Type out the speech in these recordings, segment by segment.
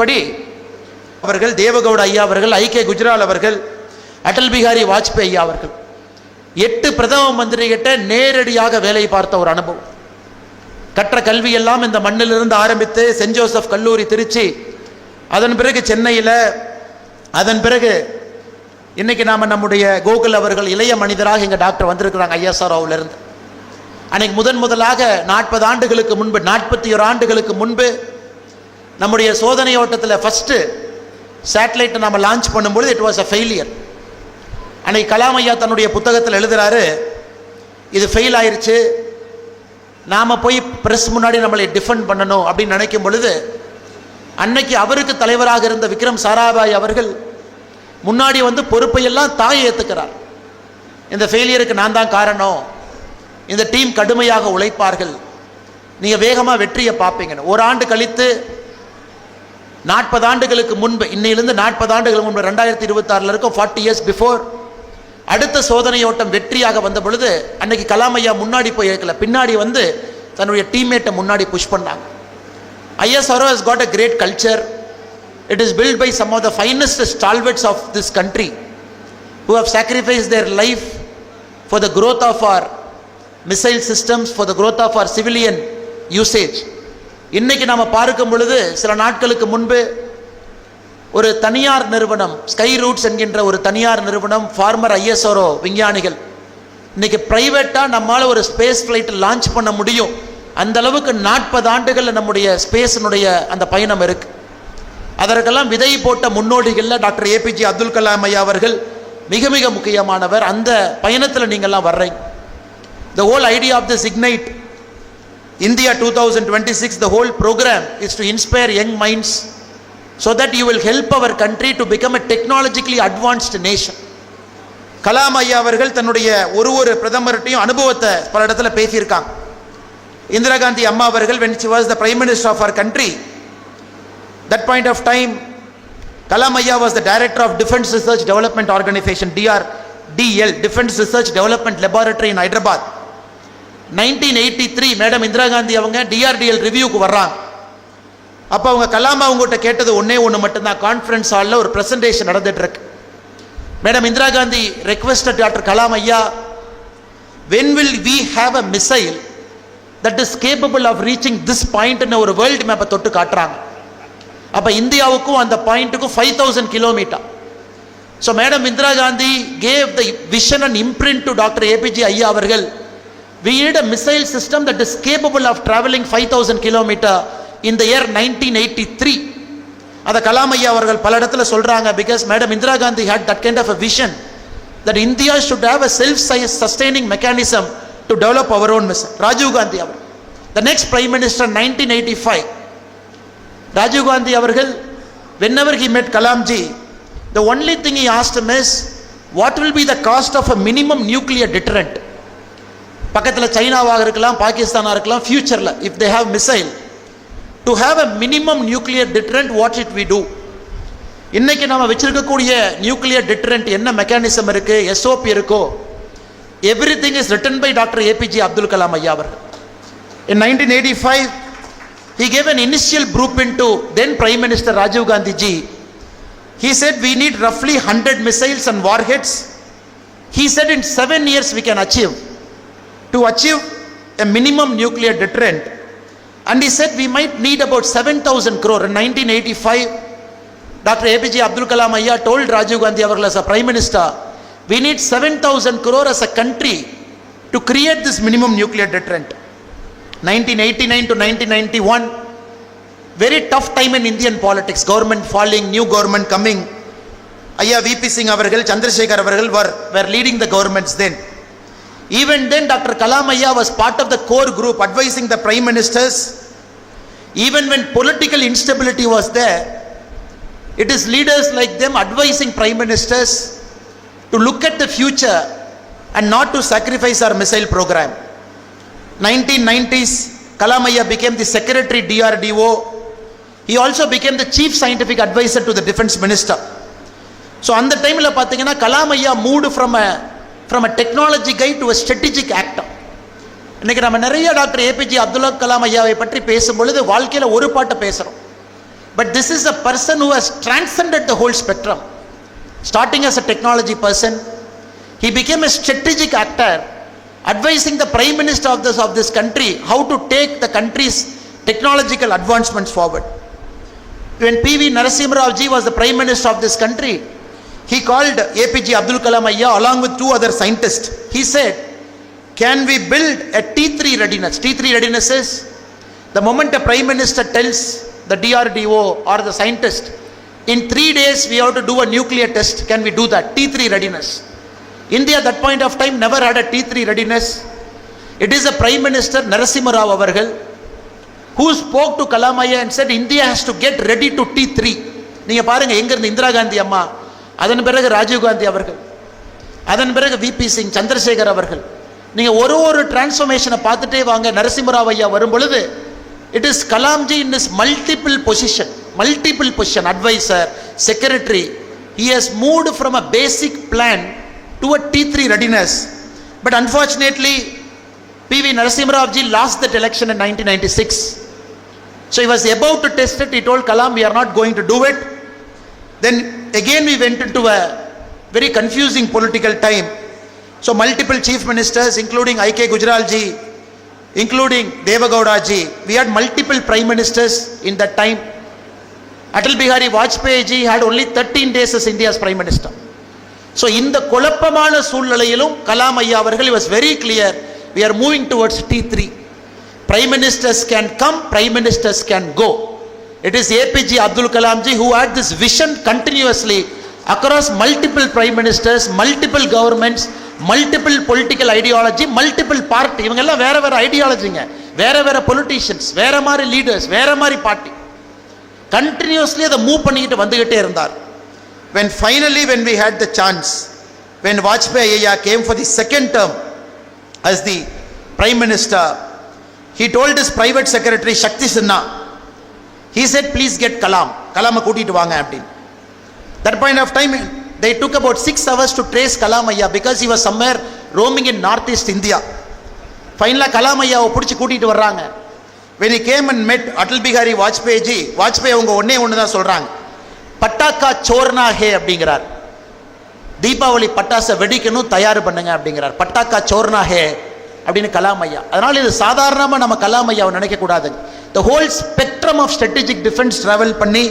படி அவர்கள் தேவகவுடா ஐயா அவர்கள், ஐகே குஜ்ரால் அவர்கள், அடல் பிகாரி வாஜ்பேயி ஐயா அவர்கள் 8 பிரதம மந்திரி கிட்ட நேரடியாக வேலை பார்த்த ஒரு அனுபவம். கற்ற கல்வி எல்லாம் இந்த மண்ணிலிருந்து ஆரம்பித்து சென்ட் ஜோசப் கல்லூரி திருச்சி, அதன் பிறகு சென்னையில், அதன் பிறகு இன்னைக்கு நாம நம்முடைய கோகுல் அவர்கள் இளைய மனிதராக எங்க டாக்டர் வந்திருக்கிறாங்க ஐஎஸ்ஆர்ஓவில் இருந்து. அன்னைக்கு முதலாக 40 ஆண்டுகளுக்கு முன்பு, 41 ஆண்டுகளுக்கு முன்பு நம்முடைய சோதனை ஓட்டத்தில் ஃபர்ஸ்ட் சேட்டலைட்டை நம்ம லான்ச் பண்ணும்பொழுது இட் வாஸ் அ ஃபெயிலியர். அன்னைக்கு கலாம் ஐயா தன்னுடைய புத்தகத்தில் எழுதுறாரு, இது ஃபெயில் ஆயிருச்சு, நாம போய் பிரஸ் முன்னாடி நம்மளை டிஃபெண்ட் பண்ணணும் அப்படின்னு நினைக்கும் பொழுது, அன்னைக்கு அவருக்கு தலைவராக இருந்த விக்ரம் சாராபாய் அவர்கள் முன்னாடி வந்து பொறுப்பையெல்லாம் தாய் ஏற்றுக்கிறார். இந்த ஃபெயிலியருக்கு நான் தான் காரணம், இந்த டீம் கடுமையாக உழைப்பார்கள், நீங்க வேகமா வெற்றியை பார்ப்பீங்கன்னு. ஒரு ஆண்டு கழித்து 40 ஆண்டுகளுக்கு முன்பு, இன்னையிலிருந்து 40 ஆண்டுகளுக்கு முன்பு 2026 இருக்கும், 40 இயர்ஸ் பிஃபோர், அடுத்த சோதனை ஓட்டம் வெற்றியாக வந்த பொழுது அன்னைக்கு கலாம் ஐயா முன்னாடி போய் இருக்கல, பின்னாடி வந்து தன்னுடைய டீம்மேட்டை முன்னாடி புஷ் பண்ணாங்க. ISRO has got a great culture. It is built by some of the finest stalwarts of this country who have sacrificed their life for the growth of our missile systems, for the growth of our civilian usage. இன்னைக்கு நாம பார்க்கும் பொழுது சில நாட்களுக்கு முன்பு ஒரு தனியார் நிறுவனம், ஸ்கை ரூட்ஸ் என்கின்ற ஒரு தனியார் நிறுவனம், ஃபார்மர் ISRO விஞ்ஞானிகள் இன்னைக்கு பிரைவேட்டா நம்மால ஒரு ஸ்பேஸ் ஃபிளைட் லான்ச் பண்ண முடியும், அந்த அளவுக்கு 40 ஆண்டுகள் நம்முடைய ஸ்பேஸினுடைய அந்த பயணம் இருக்கு. அதற்கெல்லாம் விதை போட்ட முன்னோடிகளில் டாக்டர் APJ அப்துல் கலாம் ஐயா அவர்கள் மிக மிக முக்கியமானவர். அந்த பயணத்தில் நீங்கள்லாம் வர்றீங்க. The whole idea of this Ignite India 2026, the whole program is to inspire young minds so that you will help our country to become a technologically advanced nation. Kalam ஐயா அவர்கள் தன்னுடைய ஒரு பிரதமர்கிட்டையும் அனுபவத்தை பல இடத்துல பேசியிருக்காங்க. இந்திரா காந்தி அம்மா அவர்கள், when she was the prime minister of our country, that point of time Kalam Ayya was the director of Defence Research Development Organization, DRDL, Defence Research Development Laboratory in Hyderabad. 1983 madam Indira Gandhi அவங்க DRDL ரிவ்யூக்கு வர்றாங்க. அப்போ அவங்க கலாம் அவங்ககிட்ட கேட்டது ஒன்று மட்டும்தான். Conference ஹாலில் ஒரு பிரசன்டேஷன் நடந்துட்டு இருக்கு. Madam Indira Gandhi requested doctor Kalam ஐயா, when will we have a missile that is capable of reaching this point in ஒரு வேர்ல்டு மேப்பை தொட்டு காட்டுறாங்க. அப்ப இந்தியாவுக்கும் அந்த பாயிண்ட்டுக்கும் 5000 kilometre. So madam Indira Gandhi gave the vision and imprint to Dr. APJ ஐயா அவர்கள், we need a missile system that is capable of traveling 5000 kilometer in the year 1983. அத கலாம் ஐயா அவர்கள் பல இடத்துல சொல்றாங்க, because madam Indira Gandhi had that kind of a vision that India should have a self-sustaining mechanism to develop our own missile. Rajiv Gandhi அவர், the next prime minister 1985, Rajiv Gandhi அவர்கள், whenever he met Kalamji, the only thing he asked him is, what will be the cost of a minimum nuclear deterrent? பக்கத்தில் சைனாவாக இருக்கலாம், பாகிஸ்தானாக இருக்கலாம், ஃபியூச்சரில் if they have missile, to have a minimum nuclear deterrent, what should we do? இன்னைக்கு நாம வச்சிருக்கக்கூடிய nuclear deterrent என்ன mechanism இருக்கு, SOP இருக்கோ, everything is written by Dr. APJ Abdul Kalam ஐயா அவர்கள். In 1985, he gave an initial blueprint to then Prime Minister Rajiv Gandhi ji. He said we need roughly 100 missiles and warheads. He said in 7 years we can achieve a minimum nuclear deterrent. And he said we might need about 7,000 crore. In 1985, Dr. APJ Abdul Kalam Ayya told Rajiv Gandhi avargal as a Prime Minister, we need 7,000 crore as a country to create this minimum nuclear deterrent. 1989 to 1991, very tough time in Indian politics. Government falling, new government coming. Ayya VP Singh avargal, Chandrasekhar avargal were leading the governments then. Even then, Dr. Kalam Ayya was part of the core group advising the prime ministers. Even when political instability was there, it is leaders like them advising prime ministers to look at the future and not to sacrifice our missile program. 1990s, Kalam Ayya became the secretary DRDO. He also became the chief scientific advisor to the defense minister. So அந்த டைம்ல பாத்தீங்கன்னா கலாம் ஐயா moved from a technology guy to a strategic actor. இன்னைக்கு நம்ம நிறைய doctor APJ Abdul Kalam ஐயாவை பற்றி பேசும் பொழுது வாழ்க்கையில ஒரு பாட்டை பேசுறோம், But this is a person who has transcended the whole spectrum. Starting as a technology person, he became a strategic actor, advising the Prime Minister of this country how to take the country's technological advancements forward. When P.V. Narasimha Rao ji was the Prime Minister of this country, he called APJ Abdul Kalam Ayya along with 2 other scientists. He said, can we build a T3 readiness? T3 readiness is the moment a Prime Minister tells the DRDO or the scientist, in 3 days we have to do a nuclear test, can we do that? T3 readiness. India at that point of time never had a T3 readiness. It is a Prime Minister Narasimha Rao avargal who spoke to Kalam Ayya and said India has to get ready to T3. நீங்க பாருங்க, எங்க இருந்து இந்திரா காந்தி அம்மா, அதன் பிறகு ராஜீவ் காந்தி அவர்கள், அதன் பிறகு விபி சிங், சந்திரசேகர் அவர்கள், நீங்க ஒரு டிரான்ஸ்ஃபர்மேஷனை பார்த்துட்டே வாங்க. நரசிம்ம ராவ் ஐயா வரும் பொழுது it is Kalamji in his multiple position, advisor, secretary, he has moved from a basic plan to a T3 readiness. But unfortunately P.V. Narasimha Rao ji lost that election in 1996. So he was about to test it. He told Kalam, we are not going to do it. Then again we went into a very confusing political time. So multiple chief ministers, including I.K. Gujral ji, including Devagowda ji, we had multiple prime ministers in that time. Atal Bihari Vajpayee ji had only 13 days as India's prime minister. So in the kolappamana soolalaiyilum Kalam Ayya avargal, he was very clear, we are moving towards T3. Prime ministers can come, prime ministers can go. It is APJ Abdul Kalam ji who had this vision continuously across multiple prime ministers, multiple governments, multiple political ideology, multiple party. இவங்க எல்லாம் வேற வேற ஐடியாலஜிங்க, வேற politicians, வேற மாதிரி leaders, வேற மாதிரி party. Continuously அதை மூவ் பண்ணிக்கிட்டு வந்துகிட்டே இருந்தார். When finally we had the chance, when Vajpayee Ayya came for the second term as the prime minister, he told his private secretary Shakti Sinha, he said, please get Kalam கூட்டிட்டு வாங்க அப்படின்னு. That point of time they took about 6 hours to trace Kalam Ayya because he was somewhere roaming in northeast India. Finally Kalam Ayya பிடிச்சி கூட்டிட்டு வர்றாங்க. When he came and met Atal Bihari Vajpayee ji, Vajpayee அவங்க ஒண்ணு தான் சொல்றாங்க, பட்டாக்கா சோர்னா ஹே அப்படிங்கிறார். தீபாவளி பட்டாசை வெடிக்கணும், தயார் பண்ணுங்க அப்படிங்கிறார். பட்டாக்கா சோர்னா ஹே அப்படின்னு கலாம் ஐயா. அதனால இது சாதாரணமா நம்ம கலாம் ஐயாவை நினைக்க கூடாது. The whole spectrum of strategic defense travel பண்ணி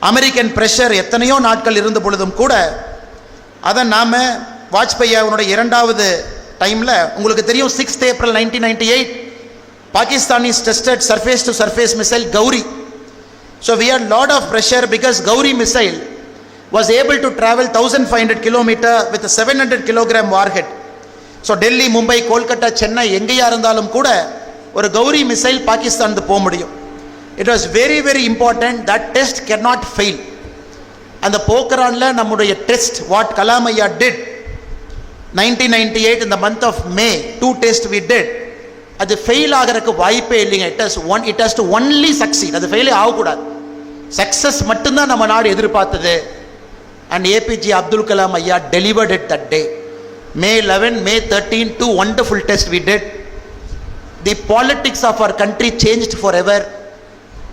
அமெரிக்கன் பிரஷர் எத்தனையோ நாட்கள் இருந்த பொழுதும் கூட அதை நாம வாஜ்பாய் அவனுடைய இரண்டாவது டைம்ல, உங்களுக்கு தெரியும் 6th April 1998 Pakistan is tested surface to surface missile Gauri. So we had lot of pressure because Gauri missile was able to travel 1500 km with a 700 kg warhead. So Delhi, Mumbai, Kolkata, Chennai எங்கேயா இருந்தாலும் கூட ஒரு Gowri missile Pakistan போக முடியும். It was very very important, that test cannot fail. அந்த போக்ரான்ல நம்முடைய test what Kalam Ayya did 1998 in the month of May, 2 tests we did, அது fail ஆகிறதுக்கு வாய்ப்பே இல்லைங்க. it has to only succeed. அது ஃபெயிலே ஆகக்கூடாது, சக்சஸ் மட்டும்தான் நம்ம நாடு எதிர்பார்த்தது. and APJ Abdul Kalam Ayya delivered it that day. May 11, May 13, 2 wonderful tests we did. The politics of our country changed forever.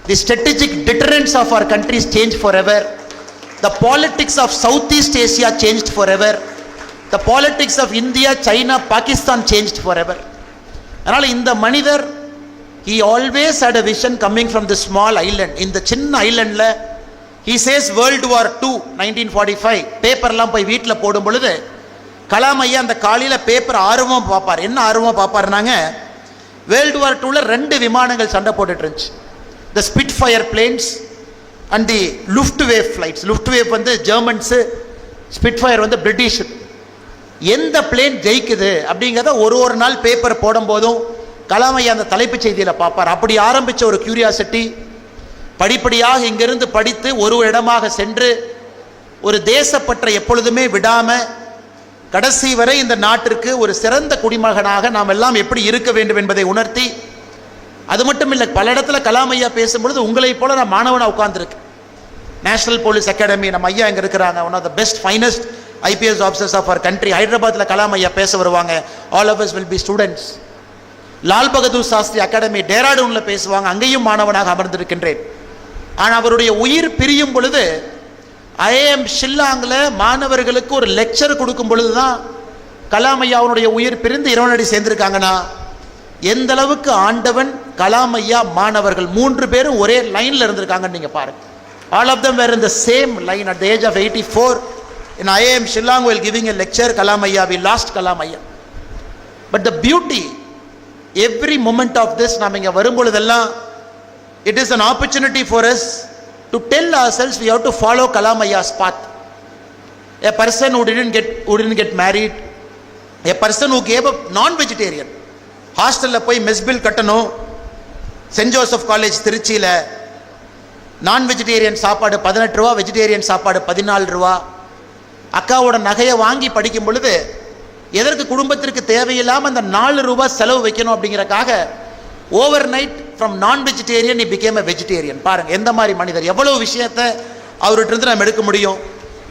The strategic deterrence of our countries changed forever. The politics of Southeast Asia changed forever. The politics of India, China, Pakistan changed forever. அதனால இந்த மனிதர், he always had a vision coming from the small island. இந்த சின்ன ஐலண்ட்ல he says World War II 1945 பேப்பர்லாம் போய் வீட்டில் போடும் பொழுது கலாம் ஐயா அந்த காலையில் பேப்பர் ஆர்வமாக பார்ப்பார். என்ன ஆர்வமாக பார்ப்பாருனாங்க, வேர்ல்டு வார் 2ல 2 விமானங்கள் சண்டை போட்டுட்டு இருந்துச்சு. The Spitfire planes and the Luftwaffe flights. Luftwaffe வந்து ஜெர்மன்ஸு, ஸ்பிட்ஃபயர் வந்து பிரிட்டிஷ். எந்த பிளேன் ஜெயிக்குது அப்படிங்கிறத ஒரு நாள் பேப்பர் போடும் போதும் கலாம் ஐயா அந்த தலைப்புச் செய்தியில் பார்ப்பார். அப்படி ஆரம்பித்த ஒரு கியூரியாசிட்டி படிப்படியாக இங்கிருந்து படித்து ஒரு இடமாக சென்று ஒரு தேசப்பற்றை எப்பொழுதுமே விடாம கடைசி வரை இந்த நாட்டிற்கு ஒரு சிறந்த குடிமகனாக நாம் எல்லாம் எப்படி இருக்க வேண்டும் என்பதை உணர்த்தி, அது மட்டும் இல்லை, பல இடத்துல கலாம் ஐயா பேசும்பொழுது உங்களை போல நான் மாணவனாக உட்கார்ந்துருக்கு. நேஷனல் போலீஸ் அகாடமி நம்ம ஐயா இங்கே இருக்கிறாங்க, one of the best finest IPS officers of our country. ஹைதராபாத்தில் கலாம் ஐயா பேச வருவாங்க, all of us will be students. Lal Bahadur Shastri academy டேராடூனில் பேசுவாங்க, அங்கேயும் மாணவனாக அமர்ந்திருக்கின்றேன். ஆனால் அவருடைய உயிர் பிரியும் பொழுது IIM ஷில்லாங்கில் மாணவர்களுக்கு ஒரு லெக்சர் கொடுக்கும் பொழுது தான் கலாம் ஐயாவுடைய உயிர் பிரிந்து இறைவனடி சேர்ந்திருக்காங்கன்னா எந்த அளவுக்கு ஆண்டவன் கலாம் ஐயா மாணவர்கள் 3 பேரும் ஒரே லைனில் இருந்திருக்காங்கன்னு நீங்கள் பாருங்க. All of them were in the same line at the age of 84 in IIM Shillong while giving a lecture. Kalam Ayya, we lost Kalam Ayya. But the beauty, every moment of this, நாம் இங்கே வரும்பொழுதெல்லாம் it is an opportunity for us to tell ourselves we have to follow Kalam Ayya's path. A person who didn't get married, a person who gave up non-vegetarian, ஹாஸ்டலில் போய் mess bill கட்டணும், send Joseph college திருச்சியில் நான் vegetarian சாப்பாடு 18 ரூபா, vegetarian சாப்பாடு 14 ரூபா. அக்காவோட நகையை வாங்கி படிக்கும் பொழுது எதற்கு குடும்பத்திற்கு தேவையில்லாமல் அந்த 4 ரூபா செலவு வைக்கணும் அப்படிங்கிறக்காக ஓவர் நைட் ஃப்ரம் நான் vegetarian he became a vegetarian. பாருங்க எந்த மாதிரி மனிதர், எவ்வளவு விஷயத்தை அவர்கிட்ட இருந்து நம்ம எடுக்க முடியும்.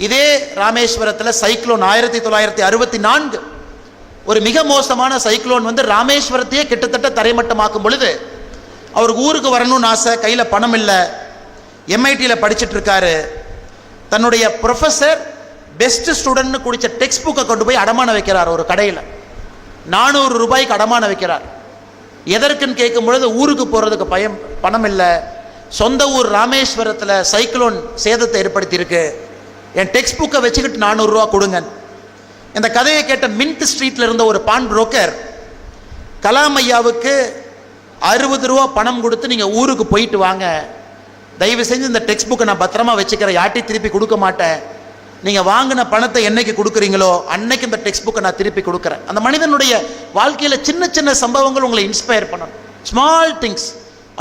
இதே ராமேஸ்வரத்தில் சைக்ளோன் 1964 ஒரு மிக மோசமான சைக்ளோன் வந்து ராமேஸ்வரத்தையே கிட்டத்தட்ட தரைமட்டமாக்கும் பொழுது அவருக்கு ஊருக்கு வரணும்னு ஆசை, கையில் பணம் இல்லை, MITயில் படிச்சுட்டு இருக்காரு. தன்னுடைய ப்ரொஃபஸர் பெஸ்ட் ஸ்டூடெண்ட்னு குடித்த டெக்ஸ்ட் புக்கை கொண்டு போய் அடமான வைக்கிறார். ஒரு கடையில் 400 ரூபாய்க்கு அடமான வைக்கிறார். எதற்குன்னு கேட்கும் பொழுது ஊருக்கு போகிறதுக்கு பணம் இல்லை, சொந்த ஊர் ராமேஸ்வரத்தில் சைக்ளோன் சேதத்தை ஏற்படுத்தி இருக்கு, என் டெக்ஸ்ட் புக்கை வச்சுக்கிட்டு 400 ரூபா கொடுங்க. இந்த கதையை கேட்ட மின்ட் ஸ்ட்ரீட்டில் இருந்த ஒரு பான் புரோக்கர் கலாம் ஐயாவுக்கு 60 ரூபா பணம் கொடுத்து நீங்கள் ஊருக்கு போயிட்டு வாங்க, தயவு செஞ்சு இந்த டெக்ஸ்ட் புக்கை நான் பத்திரமா வச்சுக்கிறேன், யார்ட்டையும் திருப்பி கொடுக்க மாட்டேன், நீங்கள் வாங்கின பணத்தை என்னைக்கு கொடுக்குறீங்களோ அன்னைக்கு இந்த டெக்ஸ்ட் புக்கை நான் திருப்பி கொடுக்குறேன். அந்த மனிதனுடைய வாழ்க்கையில் சின்ன சின்ன சம்பவங்கள் உங்களை இன்ஸ்பயர் பண்ணணும். Small things.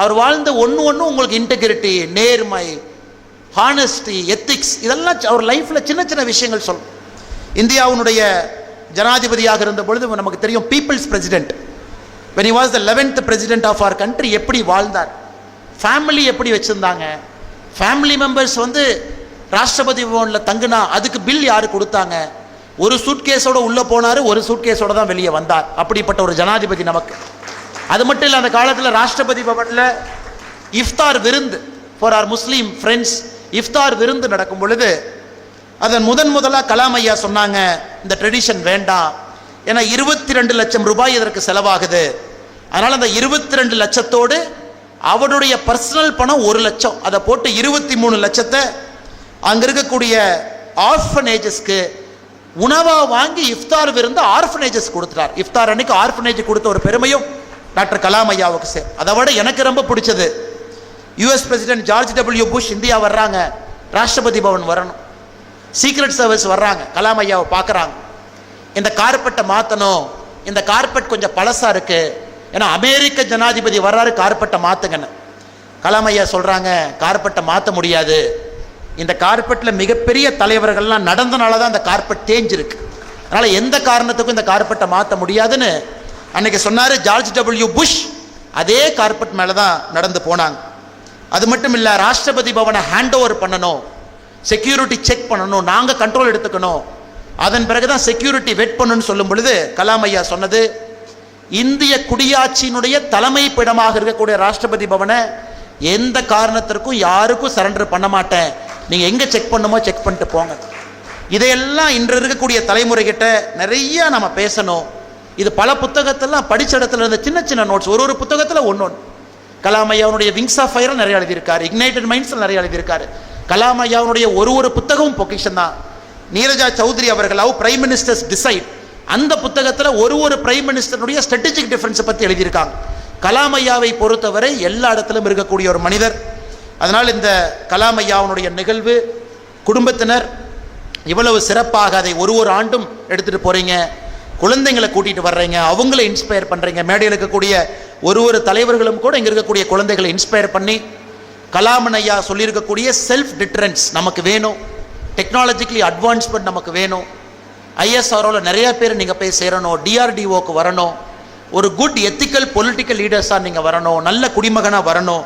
அவர் வாழ்ந்த ஒன்று உங்களுக்கு இன்டெகிரிட்டி, நேர்மை, ஹானஸ்டி, எத்திக்ஸ், இதெல்லாம் அவர் லைஃப்பில் சின்ன சின்ன விஷயங்கள் சொல்லணும். இந்தியாவுடைய ஜனாதிபதியாக இருந்த பொழுது நமக்கு தெரியும், people's president, when he was the 11th president of our country, எப்படி வாழ்ந்தார், ஃபேமிலி எப்படி வச்சுருந்தாங்க, ஃபேமிலி மெம்பர்ஸ் வந்து ராஷ்டிரபதி பவனில் தங்குனா அதுக்கு பில் யார் கொடுத்தாங்க, ஒரு சூட்கேஸோட உள்ளே போனார், ஒரு சூட்கேஸோட தான் வெளியே வந்தார். அப்படிப்பட்ட ஒரு ஜனாதிபதி நமக்கு. அது மட்டும் இல்லை, அந்த காலத்தில் ராஷ்டிரபதி பவனில் இஃப்தார் விருந்து ஃபார் ஆர் முஸ்லீம் ஃப்ரெண்ட்ஸ், இஃப்தார் விருந்து நடக்கும் பொழுது அதன் முதலாக கலாம் ஐயா சொன்னாங்க, இந்த ட்ரெடிஷன் வேண்டாம், ஏன்னா 22 லட்சம் ரூபாய் இதற்கு செலவாகுது, அதனால் அந்த 22 லட்சத்தோடு அவருடைய பர்சனல் பணம் 1 லட்சம், அதை போட்டு 23 லட்சத்தை அங்கே இருக்கக்கூடிய ஆர்ஃபனேஜஸ்க்கு உணவாக வாங்கி இஃப்தார் விருந்து ஆர்ஃபனேஜஸ் கொடுத்துட்டார். இஃப்தார் அன்னைக்கு ஆர்ஃபனேஜ் கொடுத்த ஒரு பெருமையும் டாக்டர் கலாம் ஐயாவுக்கு சேர். அதை விட எனக்கு ரொம்ப பிடிச்சது, US president George W Bush India வர்றாங்க, ராஷ்டிரபதி பவன் வரணும், சீக்ரெட் சர்வீஸ் வர்றாங்க, கலாம் ஐயாவை பார்க்குறாங்க, இந்த கார்பெட்டை மாற்றணும், இந்த கார்பெட் கொஞ்சம் பழசாக இருக்குது, ஏன்னா அமெரிக்க ஜனாதிபதி வர்றாரு, கார்பெட்டை மாற்றுங்கன்னு. கலாம் ஐயா சொல்கிறாங்க, கார்பெட்டை மாற்ற முடியாது, இந்த கார்பெட்டில் மிகப்பெரிய தலைவர்கள்லாம் நடந்தனால தான் அந்த கார்பெட் தேஞ்சிருக்கு, அதனால் எந்த காரணத்துக்கும் இந்த கார்பெட்டை மாற்ற முடியாதுன்னு அன்றைக்கி சொன்னார் ஜார்ஜ் டபிள்யூ புஷ். அதே கார்பெட் மேலே தான் நடந்து போனாங்க. அது மட்டும் இல்லை, ராஷ்டிரபதி பவனை ஹேண்ட் ஓவர் பண்ணணும், செக்யூரிட்டி செக் பண்ணணும், நாங்கள் கண்ட்ரோல் எடுத்துக்கணும், அதன் பிறகு தான் செக்யூரிட்டி வெட் பண்ணணும்னு சொல்லும் பொழுது கலாம் ஐயா சொன்னது, இந்திய குடியாட்சியினுடைய தலைமைப்பிடமாக இருக்கக்கூடிய ராஷ்டிரபதி பவனை எந்த காரணத்திற்கும் யாருக்கும் சரண்டர் பண்ண மாட்டேன், நீங்கள் எங்கே செக் பண்ணுமோ செக் பண்ணிட்டு போங்க. இதையெல்லாம் இன்று இருக்கக்கூடிய தலைமுறைகிட்ட நிறைய நம்ம பேசணும். இது பல புத்தகத்தெல்லாம் படித்த இடத்துல இருந்த சின்ன சின்ன நோட்ஸ், ஒரு புத்தகத்தில் ஒன்று. கலாம் ஐயாவுடைய விங்ஸ் ஆஃப் ஃபயர் நிறைய எழுதியிருக்காரு, இக்னைட்டட் மைண்ட்ஸில் நிறைய எழுதியிருக்காரு. கலாம் ஐயாவுடைய ஒரு புத்தகமும் பொக்கிஷன் தான். நீரஜா சௌத்ரி அவர்கள் பிரைம் மினிஸ்டர்ஸ் டிசைட், அந்த புத்தகத்தில் ஒரு பிரைம் மினிஸ்டருடைய ஸ்ட்ராட்டஜிக் டிஃபரன்ஸை பற்றி எழுதியிருக்காங்க. கலாம் ஐயாவை பொறுத்தவரை எல்லா இடத்திலும் இருக்கக்கூடிய ஒரு மனிதர். அதனால் இந்த கலாம் ஐயாவுடைய நிகழ்வு, குடும்பத்தினர் இவ்வளவு சிறப்பாக அதை ஒரு ஆண்டும் எடுத்துகிட்டு போகிறீங்க, குழந்தைங்களை கூட்டிகிட்டு வர்றீங்க, அவங்கள இன்ஸ்பயர் பண்ணுறீங்க. மேடையில் இருக்கக்கூடிய ஒரு தலைவர்களும் கூட இங்கே இருக்கக்கூடிய குழந்தைகளை இன்ஸ்பயர் பண்ணி, கலாமன் ஐயா சொல்லியிருக்கக்கூடிய செல்ஃப் டிட்டரன்ஸ் நமக்கு வேணும், டெக்னாலஜிக்கலி அட்வான்ஸ்மெண்ட் நமக்கு வேணும், ஐஎஸ்ஆர்ஓவில் நிறைய பேர் நீங்கள் போய் சேரணும், டிஆர்டிஓக்கு வரணும், ஒரு குட் எத்திக்கல் பொலிட்டிக்கல் லீடர்ஸாக நீங்கள் வரணும், நல்ல குடிமகனாக வரணும்.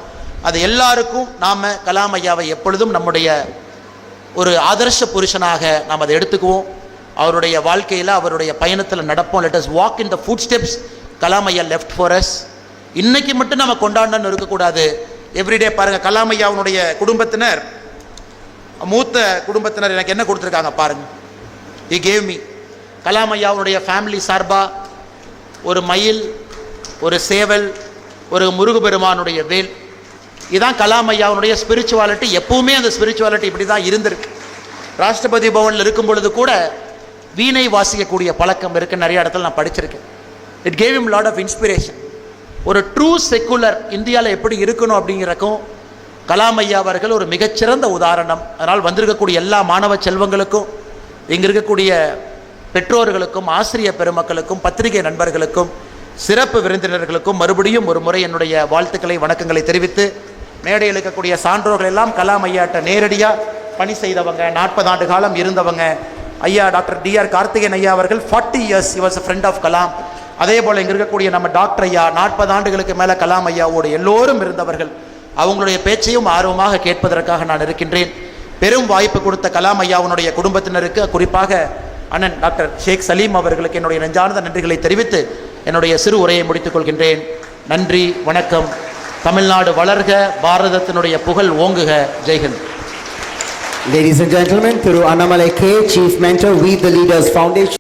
அது எல்லாருக்கும் நாம் கலாம் ஐயாவை எப்பொழுதும் நம்முடைய ஒரு ஆதர்ஷ புருஷனாக நாம் அதை எடுத்துக்குவோம். அவருடைய வாழ்க்கையில் அவருடைய பயணத்தில் நடப்போம். Let us walk in the food steps Kalam ஐயா லெஃப்ட் ஃபார் அஸ். இன்னைக்கு மட்டும் நம்ம கொண்டாடணும்னு இருக்கக்கூடாது, எவ்ரிடே பாருங்கள். கலாம் ஐயாவுடைய குடும்பத்தினர், மூத்த குடும்பத்தினர் எனக்கு என்ன கொடுத்துருக்காங்க பாருங்கள். he gave me கலாம் ஐயாவுடைய ஃபேமிலி சார்பாக ஒரு மயில், ஒரு சேவல், ஒரு முருகபெருமானுடைய வேல். இதுதான் கலாம் ஐயாவுடைய ஸ்பிரிச்சுவாலிட்டி. எப்பவுமே அந்த ஸ்பிரிச்சுவாலிட்டி இப்படி தான் இருந்திருக்கு. ராஷ்டிரபதி பவனில் இருக்கும் பொழுது கூட வீணை வாசிக்கக்கூடிய பழக்கம் இருக்குது. நிறைய இடத்துல நான் படிச்சிருக்கேன். It gave him lot of inspiration. ஒரு ட்ரூ செக்குலர் இந்தியாவில் எப்படி இருக்கணும் அப்படிங்கிறக்கும் கலாம் ஐயா அவர்கள் ஒரு மிகச்சிறந்த உதாரணம். அதனால் வந்திருக்கக்கூடிய எல்லா மாணவ செல்வங்களுக்கும், இங்கே இருக்கக்கூடிய பெற்றோர்களுக்கும், ஆசிரிய பெருமக்களுக்கும், பத்திரிகை நண்பர்களுக்கும், சிறப்பு விருந்தினர்களுக்கும் மறுபடியும் ஒரு முறை என்னுடைய வாழ்த்துக்களை, வணக்கங்களை தெரிவித்து, மேடையில் இருக்கக்கூடிய சான்றோர்கள் எல்லாம் கலாம் ஐயாட்ட நேரடியாக பணி செய்தவங்க, 40 ஆண்டு காலம் இருந்தவங்க. ஐயா டாக்டர் டிஆர் கார்த்திகேயன் ஐயா அவர்கள் 40 years he was a friend of Kalam. அதே போல் இங்கே இருக்கக்கூடிய நம்ம டாக்டர் ஐயா 40 ஆண்டுகளுக்கு மேலே கலாம் ஐயாவோடு எல்லோரும் இருந்தவர்கள். அவங்களுடைய பேச்சையும் ஆர்வமாக கேட்பதற்காக நான் இருக்கின்றேன். பெரும் வாய்ப்பு கொடுத்த கலாம் ஐயாவுடைய குடும்பத்தினருக்கு, குறிப்பாக அண்ணன் டாக்டர் ஷேக் சலீம் அவர்களுக்கு என்னுடைய நெஞ்சார்ந்த நன்றிகளை தெரிவித்து என்னுடைய சிறு உரையை முடித்துக் கொள்கின்றேன். நன்றி, வணக்கம். தமிழ்நாடு வளர்க, பாரதத்தினுடைய புகழ் ஓங்குக. ஜெய்ஹிந்த். Ladies and gentlemen, Thiru Annamalai K, Chief Mentor, We the Leaders Foundation.